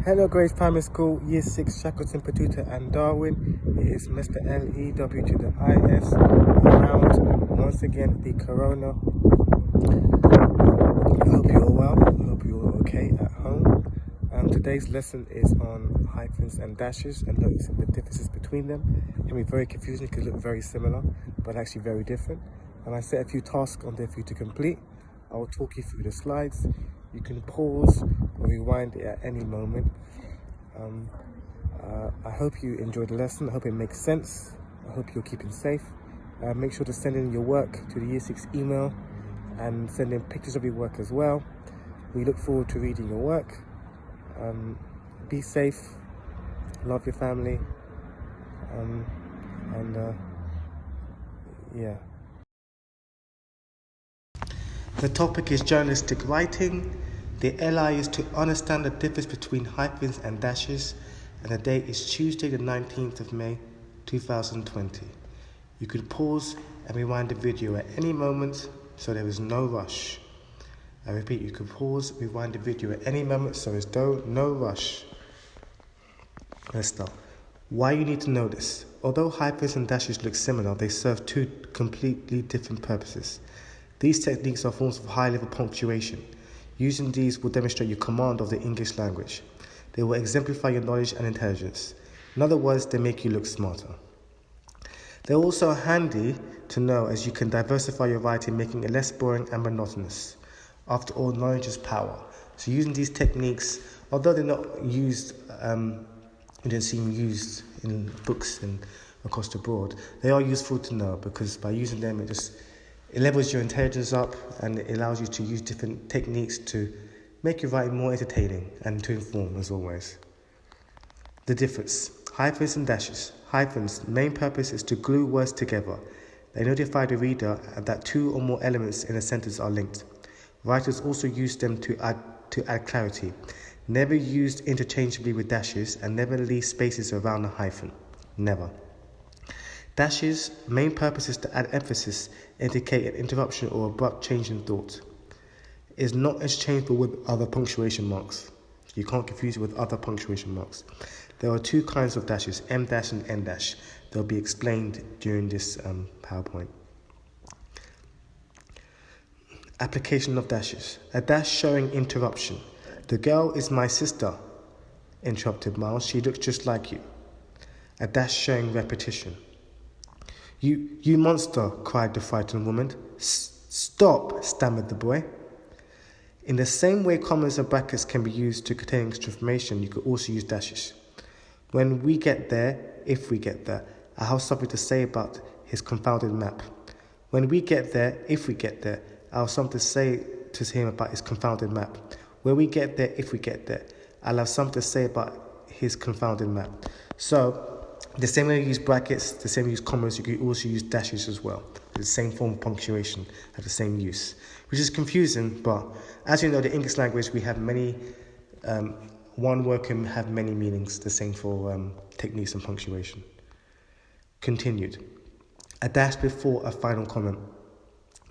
Hello Grace Primary School, Year 6, Shackleton, Patuta and Darwin. It is Mr. L-E-W to the I-S, around once again the Corona. I hope you're all well, I hope you're all okay at home. Today's lesson is on hyphens and dashes and noticing the differences between them. It can be very confusing because they look very similar, but actually very different. And I set a few tasks on there for you to complete. I will talk you through the slides. You can pause or rewind it at any moment. I hope you enjoyed the lesson. I hope it makes sense. I hope you're keeping safe. Make sure to send in your work to the Year 6 email and send in pictures of your work as well. We look forward to reading your work. Be safe, love your family, yeah. The topic is journalistic writing. The LI is to understand the difference between hyphens and dashes, and the date is Tuesday the 19th of May 2020. You can pause and rewind the video at any moment, so there is no rush. I repeat, you can pause, rewind the video at any moment, so there's no rush. Let's start. Why you need to know this. Although hyphens and dashes look similar, they serve two completely different purposes. These techniques are forms of high-level punctuation. Using these will demonstrate your command of the English language. They will exemplify your knowledge and intelligence. In other words, they make you look smarter. They're also handy to know as you can diversify your writing, making it less boring and monotonous. After all, knowledge is power. So using these techniques, although they're not used, they don't seem used in books and across the board, they are useful to know because by using them, it levels your intelligence up and it allows you to use different techniques to make your writing more entertaining and to inform as always. The difference. Hyphens and dashes. Hyphens' main purpose is to glue words together. They notify the reader that two or more elements in a sentence are linked. Writers also use them to add clarity. Never used interchangeably with dashes and never leave spaces around a hyphen. Never. Dashes' main purpose is to add emphasis, indicate an interruption or abrupt change in thought. It is not interchangeable with other punctuation marks. You can't confuse it with other punctuation marks. There are two kinds of dashes, M dash and N dash. They'll be explained during this PowerPoint. Application of dashes. A dash showing interruption. The girl is my sister, interrupted Miles. She looks just like you. A dash showing repetition. You monster, cried the frightened woman. Stop, stammered the boy. In the same way commas and brackets can be used to contain extra information, you could also use dashes. When we get there, if we get there, I have something to say about his confounded map. When we get there, if we get there, I have something to say to him about his confounded map. When we get there, if we get there, I'll have something to say about his confounded map. So, the same way you use brackets, the same way you use commas, you can also use dashes as well. The same form of punctuation, have the same use. Which is confusing, but as you know, the English language, we have many, one word can have many meanings, the same for techniques and punctuation. Continued. A dash before a final comment.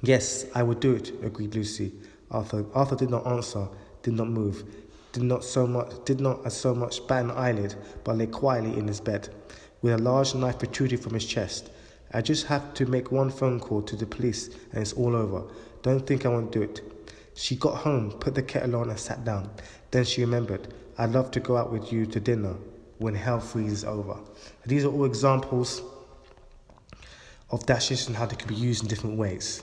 Yes, I would do it, agreed Lucy. Arthur did not answer, did not move, did not so much bat an eyelid, but lay quietly in his bed, with a large knife protruding from his chest. I just have to make one phone call to the police and it's all over. Don't think I won't do it. She got home, put the kettle on and sat down. Then she remembered, I'd love to go out with you to dinner when hell freezes over. These are all examples of dashes and how they can be used in different ways.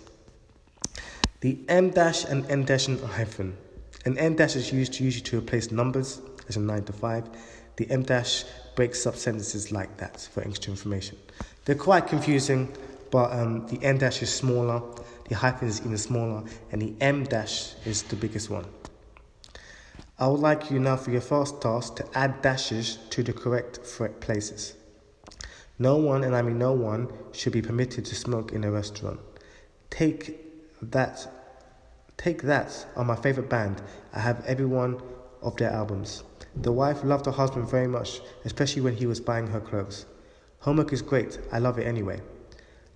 The M dash and N dash and hyphen. An N dash is used usually to replace numbers, as in 9 to 5. The M dash breaks up sentences like that for extra information. They're quite confusing, but the N dash is smaller, the hyphen is even smaller, and the M dash is the biggest one. I would like you now for your first task to add dashes to the correct places. No one, and I mean no one, should be permitted to smoke in a restaurant. Take that are my favourite band. I have every one of their albums. The wife loved her husband very much, especially when he was buying her clothes. Homework is great. I love it anyway.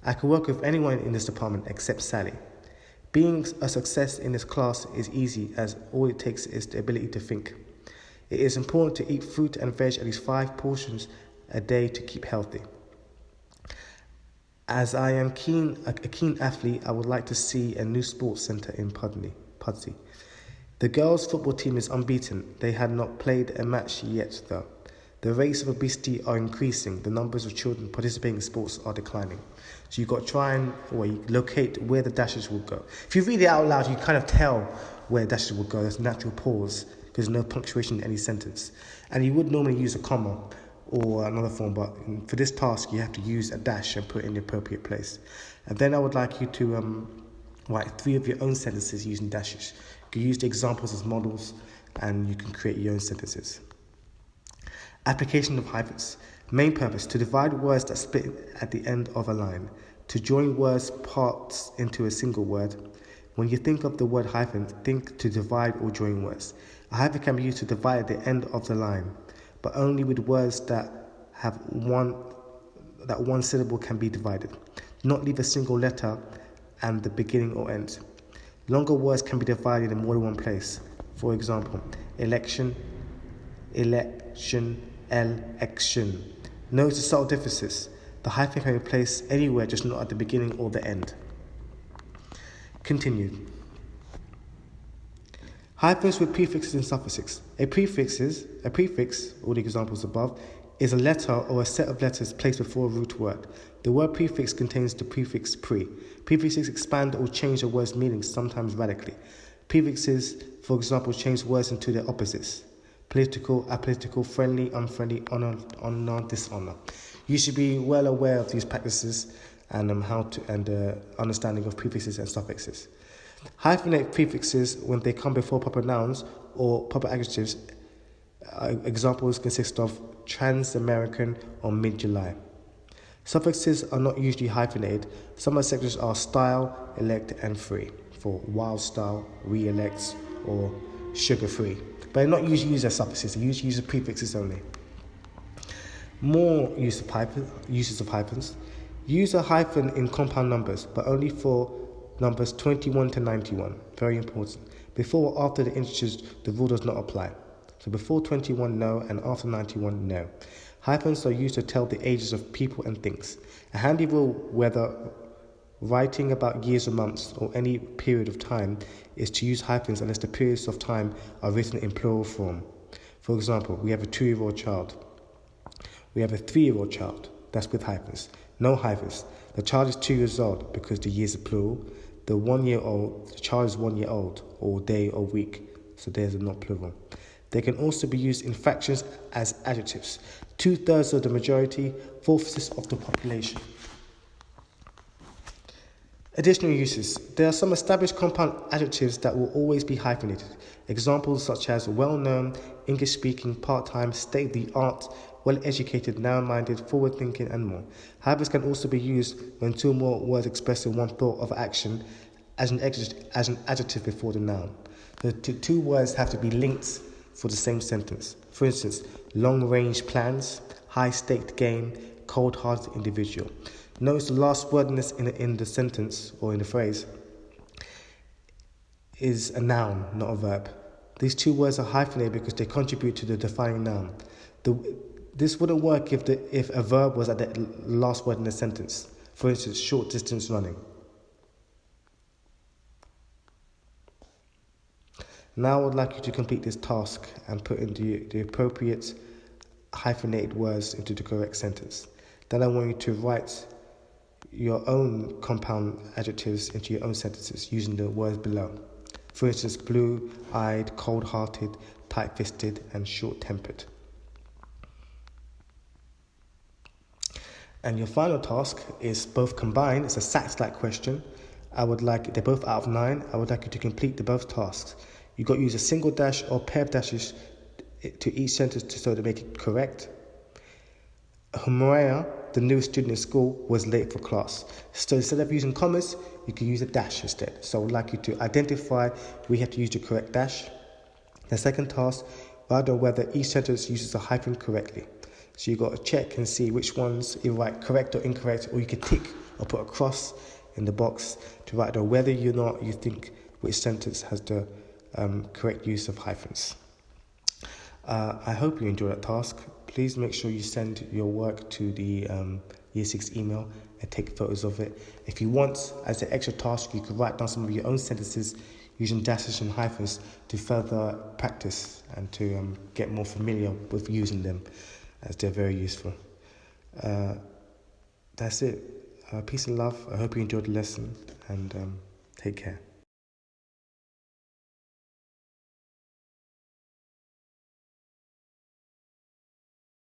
I could work with anyone in this department except Sally. Being a success in this class is easy as all it takes is the ability to think. It is important to eat fruit and veg at least 5 portions a day to keep healthy. As I am a keen athlete, I would like to see a new sports centre in Pudsey. The girls' football team is unbeaten. They had not played a match yet, though. The rates of obesity are increasing. The numbers of children participating in sports are declining. So you've got to try and locate where the dashes will go. If you read it out loud, you kind of tell where dashes will go. There's a natural pause because there's no punctuation in any sentence. And you would normally use a comma or another form, but for this task, you have to use a dash and put it in the appropriate place. And then I would like you to write 3 of your own sentences using dashes. You can use the examples as models, and you can create your own sentences. Application of hyphens. Main purpose: to divide words that split at the end of a line, to join words parts into a single word. When you think of the word hyphen, think to divide or join words. A hyphen can be used to divide at the end of the line, but only with words that have one syllable can be divided. Do not leave a single letter at the beginning or end. Longer words can be divided in more than one place. For example, election, election, election. Notice the subtle differences. The hyphen can be placed anywhere, just not at the beginning or the end. Continued. Hyphens with prefixes and suffixes. A prefix, all the examples above, is a letter or a set of letters placed before a root word. The word prefix contains the prefix pre. Prefixes expand or change a word's meaning, sometimes radically. Prefixes, for example, change words into their opposites. Political, apolitical, friendly, unfriendly, honor, dishonor. You should be well aware of these practices and understanding of prefixes and suffixes. Hyphenate prefixes when they come before proper nouns or proper adjectives. Examples consist of trans-American or mid-July. Suffixes are not usually hyphenated. Some sectors are style, elect, and free, for wild style, re-elects, or sugar-free. But they're not usually used as suffixes, they usually use prefixes only. More uses of hyphens. Use a hyphen in compound numbers, but only for numbers 21 to 91. Very important. Before or after the integers, the rule does not apply. So before 21, no, and after 91, no. Hyphens are used to tell the ages of people and things. A handy rule, whether writing about years or months or any period of time, is to use hyphens unless the periods of time are written in plural form. For example, we have a 2-year-old child. We have a 3-year-old child. That's with hyphens. No hyphens. The child is 2 years old because the years are plural. The child is 1 year old, or day or week, so theirs are not plural. They can also be used in fractions as adjectives. 2/3 of the majority, 4/5 of the population. Additional uses. There are some established compound adjectives that will always be hyphenated. Examples such as well-known, English-speaking, part-time, state-of-the-art, well-educated, narrow-minded, forward-thinking, and more. Hyphens can also be used when 2 or more words expressing one thought of action as an adjective before the noun. The 2 words have to be linked for the same sentence. For instance, long-range plans, high-staked game, cold-hearted individual. Notice the last word in the sentence or in the phrase is a noun, not a verb. These 2 words are hyphenated because they contribute to the defining noun. This wouldn't work if a verb was at the last word in the sentence. For instance, short distance running. Now I would like you to complete this task and put in the appropriate hyphenated words into the correct sentence. Then I want you to write your own compound adjectives into your own sentences using the words below. For instance, blue-eyed, cold-hearted, tight-fisted, and short-tempered. And your final task is both combined. It's a SAT-like question. They're both out of 9. I would like you to complete the both tasks. You've got to use a single dash or pair of dashes to each sentence so to make it correct. Humaira, the newest student in school, was late for class. So instead of using commas, you can use a dash instead. So I would like you to identify where you have to use the correct dash. The second task, write down whether each sentence uses a hyphen correctly. So you've got to check and see which ones you write correct or incorrect, or you can tick or put a cross in the box to write down whether or not you think which sentence has the correct use of hyphens. I hope you enjoyed that task. Please make sure you send your work to the Year 6 email and take photos of it. If you want, as an extra task, you could write down some of your own sentences using dashes and hyphens to further practice and to get more familiar with using them, as they're very useful. That's it. Peace and love. I hope you enjoyed the lesson, and take care.